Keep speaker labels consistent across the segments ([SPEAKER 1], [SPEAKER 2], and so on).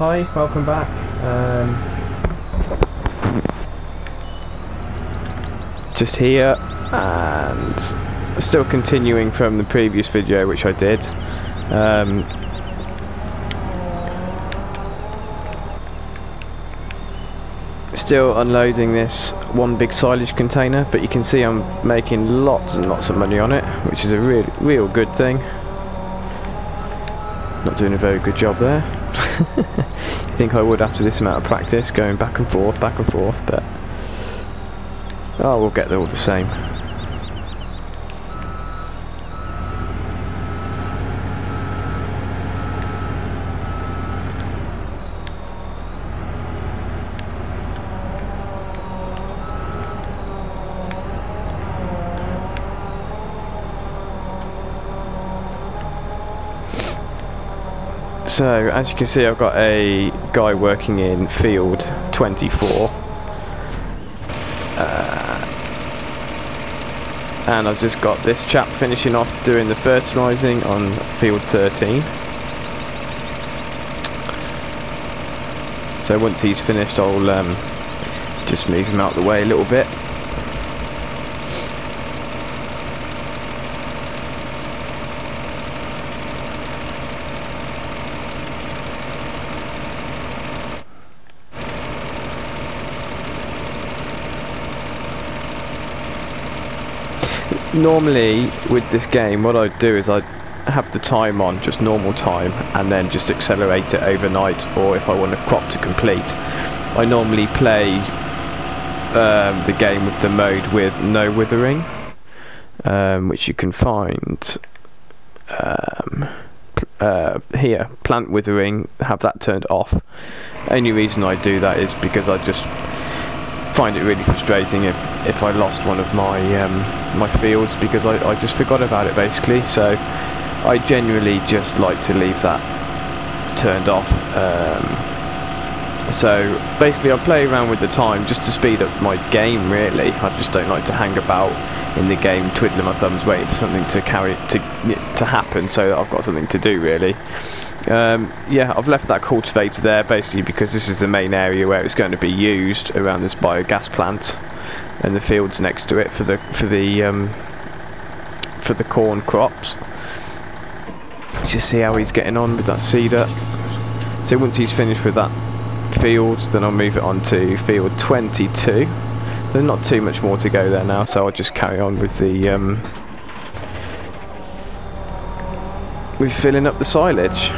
[SPEAKER 1] Hi, welcome back. Just here, and still continuing from the previous video which I did. Still unloading this one big silage container, but you can see I'm making lots and lots of money on it, which is a real good thing. Not doing a very good job there. You think I would after this amount of practice, going back and forth, but oh, we'll get there all the same. So, as you can see, I've got a guy working in field 24. And I've just got this chap finishing off doing the fertilising on field 13. So once he's finished, I'll just move him out of the way a little bit. Normally with this game what I do is I have the time on, just normal time, and then just accelerate it overnight, or if I want a crop to complete I normally play the game with the mode with no withering, which you can find here, plant withering, have that turned off. Only reason I do that is because I just find it really frustrating if I lost one of my my fields, because I just forgot about it basically. So I genuinely just like to leave that turned off. So basically I play around with the time just to speed up my game really. I just don't like to hang about in the game twiddling my thumbs waiting for something to happen so that I've got something to do really. Yeah, I've left that cultivator there basically because this is the main area where it's going to be used around this biogas plant, and the fields next to it for the corn crops. Let's just see how he's getting on with that seeder. So once he's finished with that field, then I'll move it on to field 22. There's not too much more to go there now, so I'll just carry on with the with filling up the silage.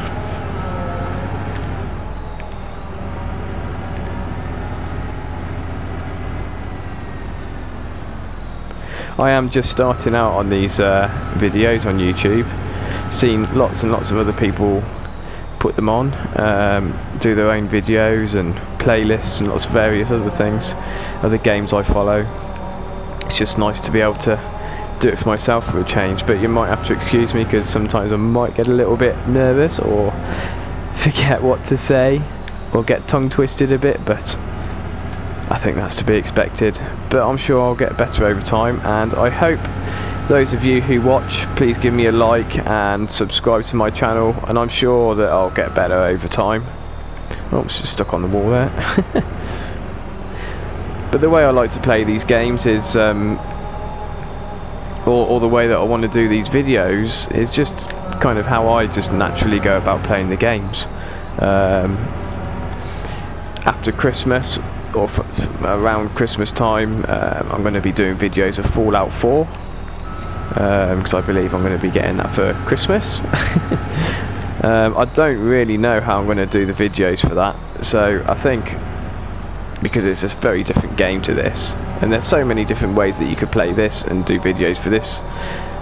[SPEAKER 1] I am just starting out on these videos on YouTube, seen lots and lots of other people put them on, do their own videos and playlists and lots of various other things, other games I follow. It's just nice to be able to do it for myself for a change, but you might have to excuse me because sometimes I might get a little bit nervous or forget what to say or get tongue twisted a bit, but I think that's to be expected. But I'm sure I'll get better over time, and I hope those of you who watch, please give me a like and subscribe to my channel, and I'm sure that I'll get better over time. Oh, it's just stuck on the wall there. But the way I like to play these games is or the way that I want to do these videos is just kind of how I just naturally go about playing the games. After Christmas, or around Christmas time, I'm going to be doing videos of Fallout 4, because I believe I'm going to be getting that for Christmas. I don't really know how I'm going to do the videos for that, so I think, because it's a very different game to this, and there's so many different ways that you could play this and do videos for this,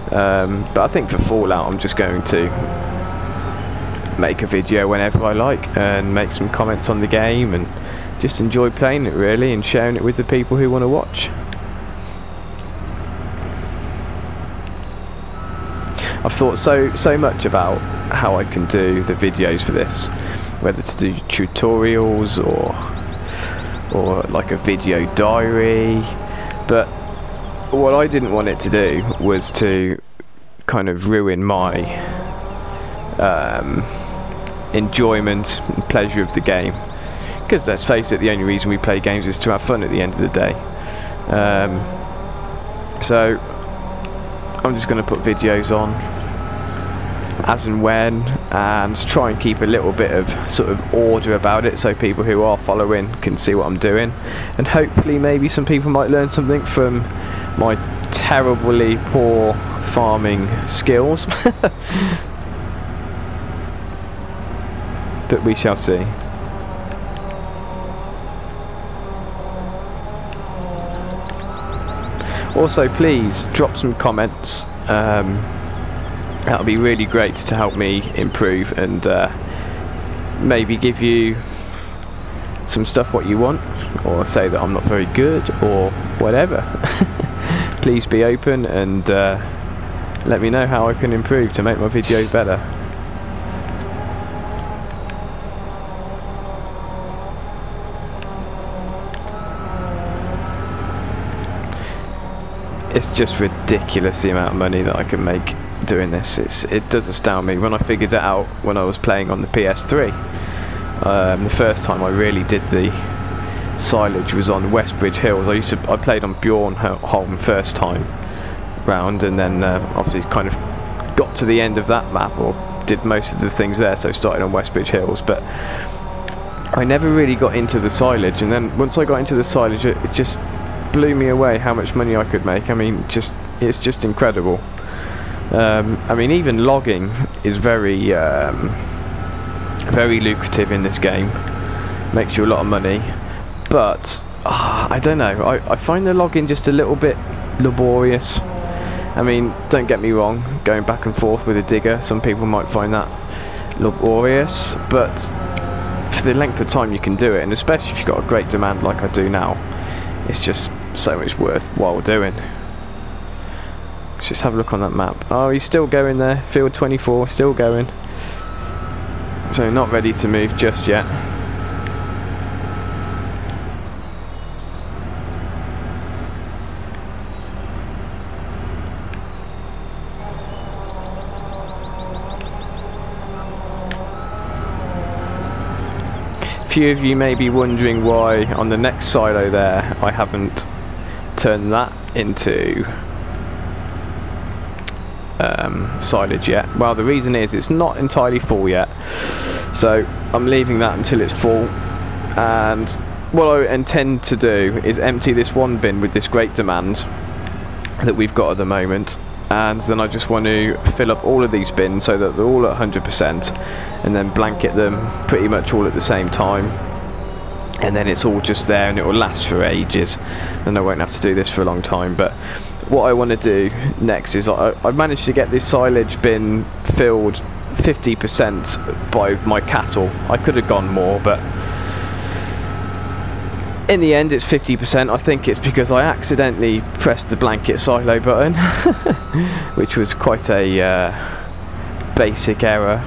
[SPEAKER 1] but I think for Fallout I'm just going to make a video whenever I like and make some comments on the game and just enjoy playing it really and sharing it with the people who want to watch. I've thought so much about how I can do the videos for this, whether to do tutorials or like a video diary, but what I didn't want it to do was to kind of ruin my enjoyment and pleasure of the game. Because let's face it, the only reason we play games is to have fun at the end of the day. So I'm just going to put videos on as and when, and try and keep a little bit of sort of order about it, so people who are following can see what I'm doing, and hopefully maybe some people might learn something from my terribly poor farming skills. But we shall see. Also, please drop some comments. That would be really great to help me improve, and maybe give you some stuff what you want, or say that I'm not very good or whatever. Please be open and let me know how I can improve to make my videos better. It's just ridiculous the amount of money that I can make doing this. It does astound me. When I figured it out when I was playing on the PS3, the first time I really did the silage was on Westbridge Hills. I played on Bjornholm first time round, and then obviously kind of got to the end of that map, or did most of the things there, so started on Westbridge Hills. But I never really got into the silage, and then once I got into the silage, it just blew me away how much money I could make. I mean, it's just incredible. I mean, even logging is very very lucrative in this game. Makes you a lot of money, but I don't know, I find the logging just a little bit laborious. I mean, don't get me wrong, going back and forth with a digger, some people might find that laborious, but for the length of time you can do it, and especially if you've got a great demand like I do now, it's just so much worthwhile doing. Let's just have a look on that map. Oh, he's still going there. Field 24, still going. So not ready to move just yet. Few of you may be wondering why on the next silo there I haven't turned that into silage yet. Well, the reason is it's not entirely full yet, so I'm leaving that until it's full. And what I intend to do is empty this one bin with this great demand that we've got at the moment, and then I just want to fill up all of these bins so that they're all at 100%, and then blanket them pretty much all at the same time, and then it's all just there and it will last for ages, and I won't have to do this for a long time. But what I want to do next is I've managed to get this silage bin filled 50% by my cattle. I could have gone more, but in the end it's 50%. I think it's because I accidentally pressed the blanket silo button, which was quite a basic error.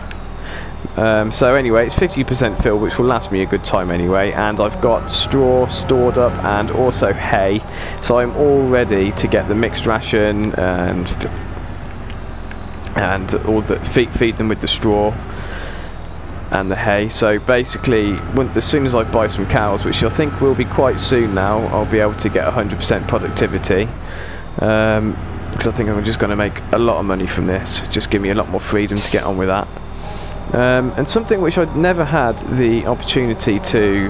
[SPEAKER 1] So anyway, it's 50% filled, which will last me a good time anyway, and I've got straw stored up and also hay, so I'm all ready to get the mixed ration and all the feed them with the straw and the hay. So basically, as soon as I buy some cows, which I think will be quite soon now, I'll be able to get 100% productivity, because I think I'm just going to make a lot of money from this. Just give me a lot more freedom to get on with that. And something which I'd never had the opportunity to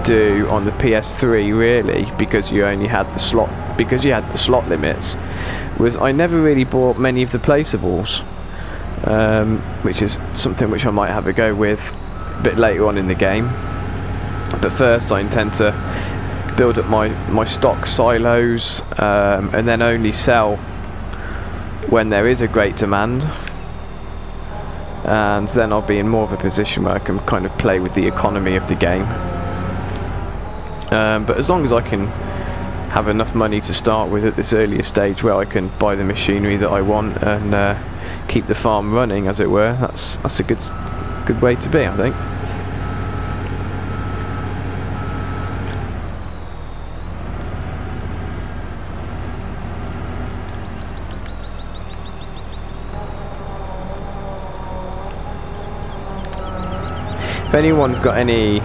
[SPEAKER 1] do on the PS3 really, because you only had the slot limits, was I never really bought many of the placeables, which is something which I might have a go with a bit later on in the game. But first I intend to build up my stock silos, and then only sell when there is a great demand, and then I'll be in more of a position where I can kind of play with the economy of the game. But as long as I can have enough money to start with at this earlier stage where I can buy the machinery that I want and keep the farm running, as it were, that's a good way to be, I think. If anyone's got any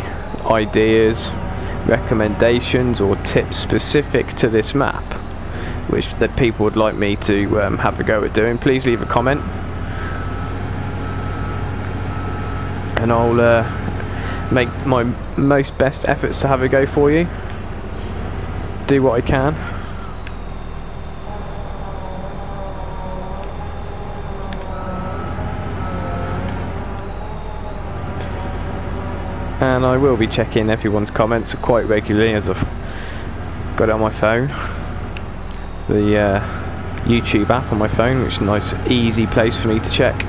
[SPEAKER 1] ideas, recommendations or tips specific to this map which that people would like me to have a go at doing, please leave a comment and I'll make my most best efforts to have a go for you, do what I can. And I will be checking everyone's comments quite regularly as I've got it on my phone, the YouTube app on my phone, which is a nice easy place for me to check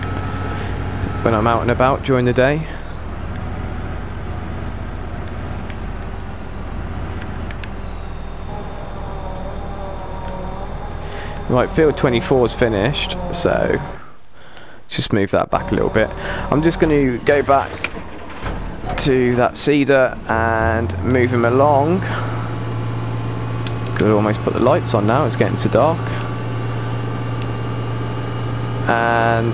[SPEAKER 1] when I'm out and about during the day. Right, field 24 is finished, so just move that back a little bit. I'm just going to go back to that cedar and move him along. Could almost put the lights on now, it's getting so dark. And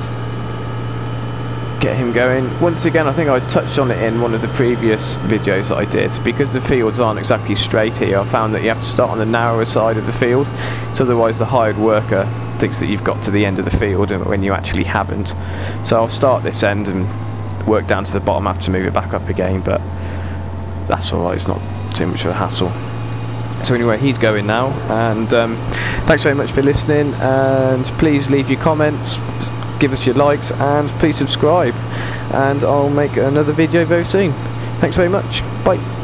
[SPEAKER 1] get him going. Once again, I think I touched on it in one of the previous videos that I did, because the fields aren't exactly straight here. I found that you have to start on the narrower side of the field, so otherwise the hired worker thinks that you've got to the end of the field when you actually haven't. So I'll start this end and work down to the bottom, have to move it back up again, but that's alright, it's not too much of a hassle. So anyway, he's going now, and thanks very much for listening, and please leave your comments, give us your likes, and please subscribe, and I'll make another video very soon. Thanks very much, bye.